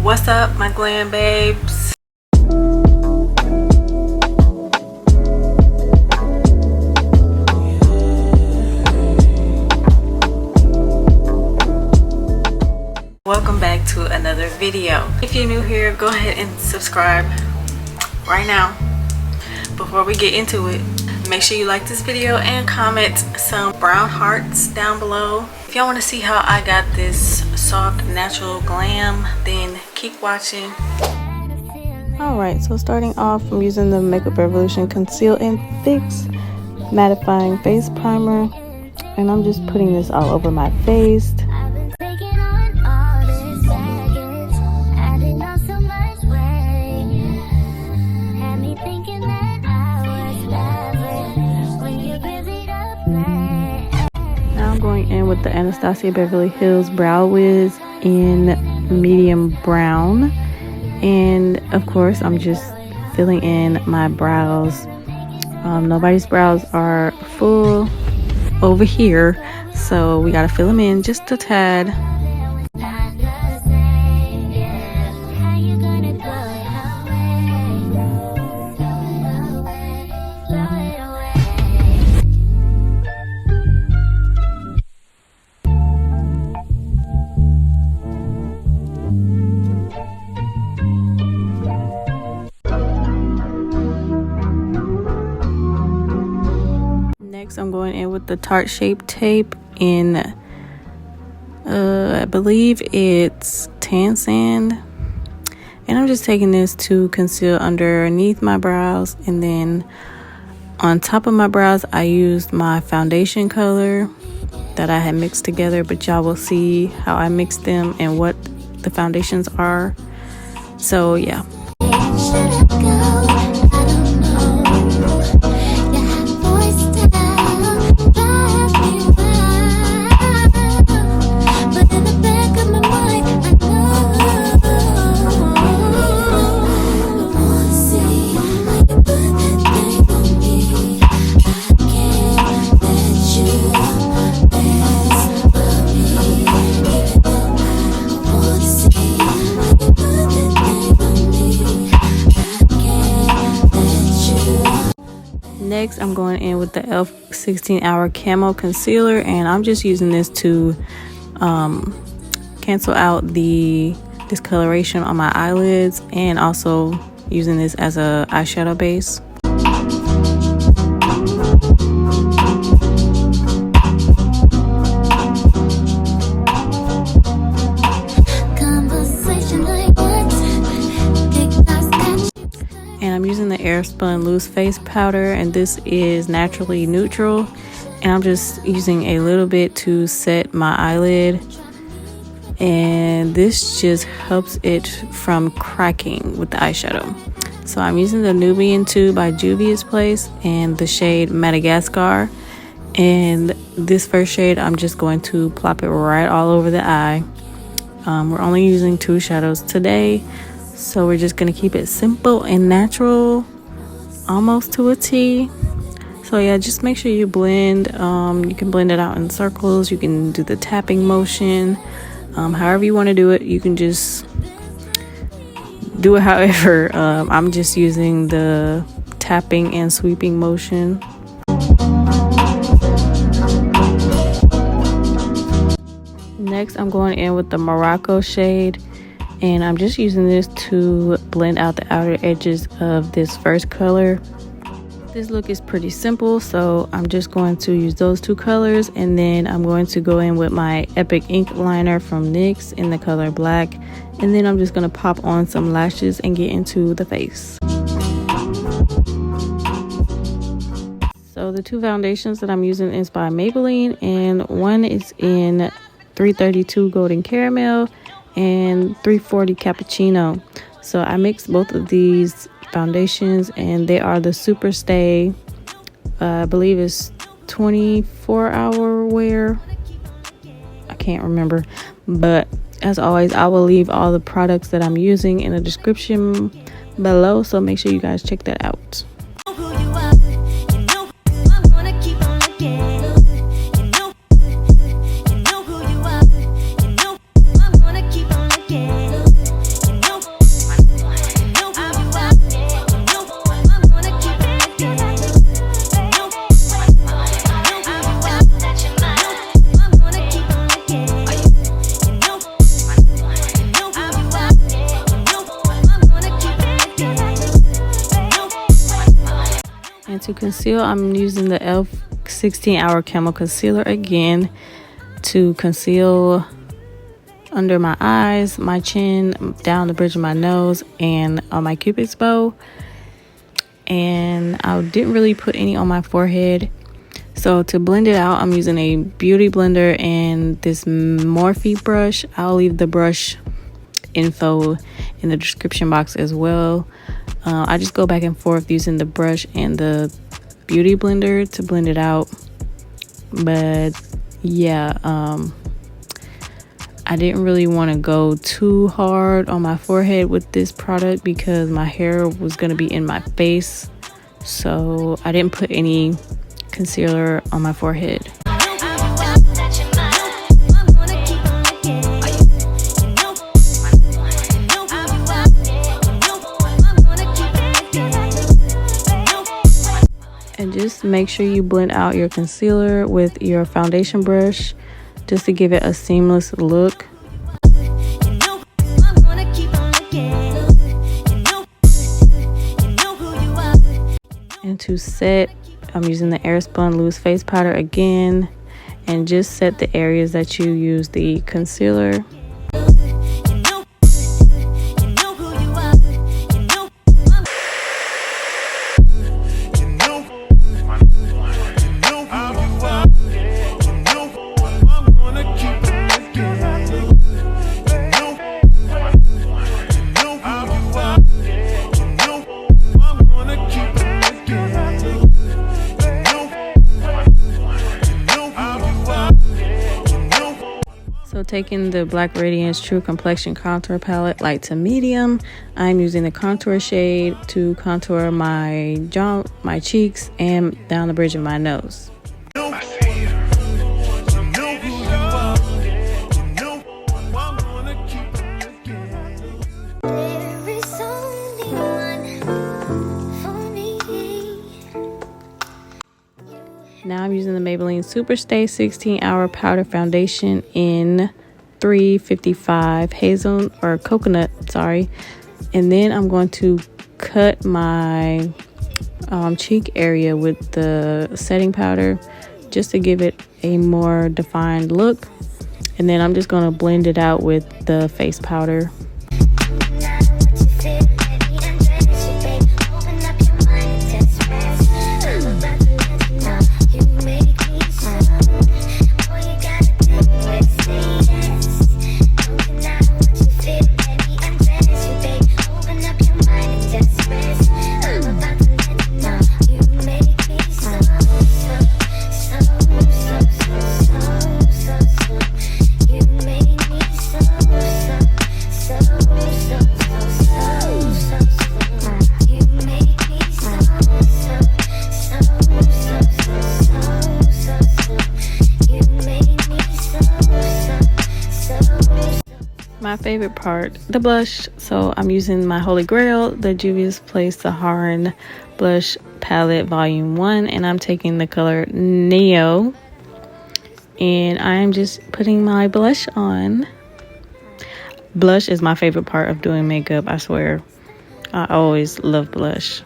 What's up, my glam babes? Welcome back to another video. If you're new here, go ahead and subscribe right now. Before we get into it, make sure you like this video and comment some brown hearts down below. If y'all want to see how I got this soft natural glam, then keep watching. Alright, so starting off, I'm using the Makeup Revolution Conceal and Fix Mattifying Face Primer, and I'm just putting this all over my face. Going in with the Anastasia Beverly Hills Brow Wiz in medium brown, and of course I'm just filling in my brows. Nobody's brows are full over here, so we gotta fill them in just a tad. Next, I'm going in with the Tarte Shape Tape in, I believe it's Tan Sand. And I'm just taking this to conceal underneath my brows. And then on top of my brows, I used my foundation color that I had mixed together. But y'all will see how I mixed them and what the foundations are. So, yeah. Next, I'm going in with the e.l.f. 16-hour camo concealer, and I'm just using this to cancel out the discoloration on my eyelids, and also using this as a eyeshadow base. And I'm using the Airspun loose face powder, and this is naturally neutral, and I'm just using a little bit to set my eyelid, and this just helps it from cracking with the eyeshadow. So I'm using the Nubian 2 by JUVIAS Place and the shade Madagascar, and this first shade I'm just going to plop it right all over the eye. We're only using 2 shadows today, so we're just gonna keep it simple and natural, almost to a T. So yeah, just make sure you blend. You can blend it out in circles, you can do the tapping motion, however you want to do it. You can just do it however. I'm just using the tapping and sweeping motion. Next, I'm going in with the Morocco shade, and I'm just using this to blend out the outer edges of this first color. This look is pretty simple, so I'm just going to use those 2 colors, and then I'm going to go in with my Epic Ink liner from NYX in the color black, and then I'm just going to pop on some lashes and get into the face. So the 2 foundations that I'm using is by Maybelline, and one is in 332 Golden Caramel and 340 Cappuccino. So I mixed both of these foundations, and they are the Superstay. I believe it's 24-hour wear. I can't remember, but as always, I will leave all the products that I'm using in the description below, so make sure you guys check that out. to conceal, I'm using the e.l.f. 16-hour camo concealer again to conceal under my eyes, my chin, down the bridge of my nose, and on my cupid's bow. And I didn't really put any on my forehead. So to blend it out, I'm using a beauty blender and this Morphe brush. I'll leave the brush info in the description box as well. I just go back and forth using the brush and the beauty blender to blend it out. But yeah, I didn't really want to go too hard on my forehead with this product because my hair was going to be in my face. So I didn't put any concealer on my forehead. And just make sure you blend out your concealer with your foundation brush just to give it a seamless look. And to set, I'm using the Airspun loose face powder again, and just set the areas that you use the concealer. So taking the Black Radiance True Complexion Contour Palette, light to medium, I'm using the contour shade to contour my jaw, my cheeks, and down the bridge of my nose. Now I'm using the Maybelline Superstay 16-hour powder foundation in 355 hazel or coconut, sorry. And then I'm going to cut my cheek area with the setting powder just to give it a more defined look. And then I'm just going to blend it out with the face powder. My favorite part, the blush. So I'm using my holy grail, the JUVIAS Place the Saharan blush palette volume 1, and I'm taking the color Neo, and I'm just putting my blush on. Blush is my favorite part of doing makeup, I swear. I always love blush.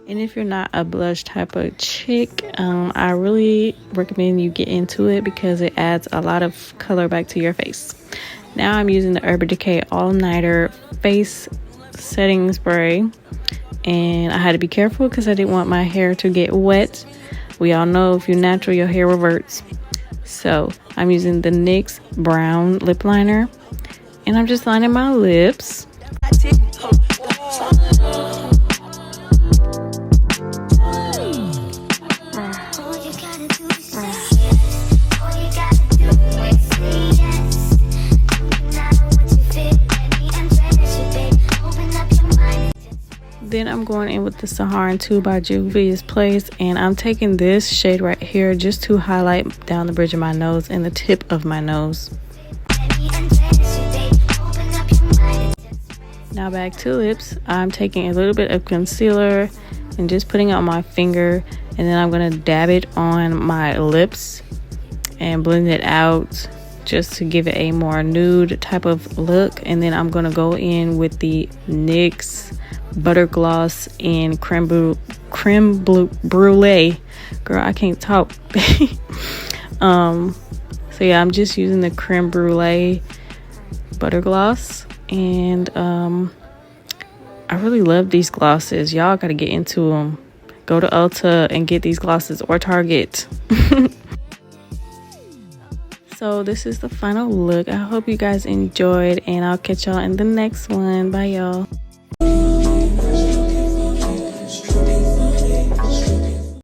And if you're not a blush type of chick, I really recommend you get into it because it adds a lot of color back to your face. Now I'm using the Urban Decay All Nighter Face Setting Spray. And I had to be careful because I didn't want my hair to get wet. We all know if you're natural, your hair reverts. So I'm using the NYX Brown Lip Liner. And I'm just lining my lips. Then I'm going in with the Saharan 2 by JUVIAS Place, and I'm taking this shade right here just to highlight down the bridge of my nose and the tip of my nose. Now back to lips. I'm taking a little bit of concealer and just putting it on my finger, and then I'm going to dab it on my lips and blend it out just to give it a more nude type of look. And then I'm going to go in with the NYX Butter Gloss in creme brûlée. Girl, I can't talk. So yeah, I'm just using the creme brulee butter gloss, and I really love these glosses. Y'all gotta get into them. Go to Ulta and get these glosses, or Target. So this is the final look. I hope you guys enjoyed, and I'll catch y'all in the next one. Bye, y'all.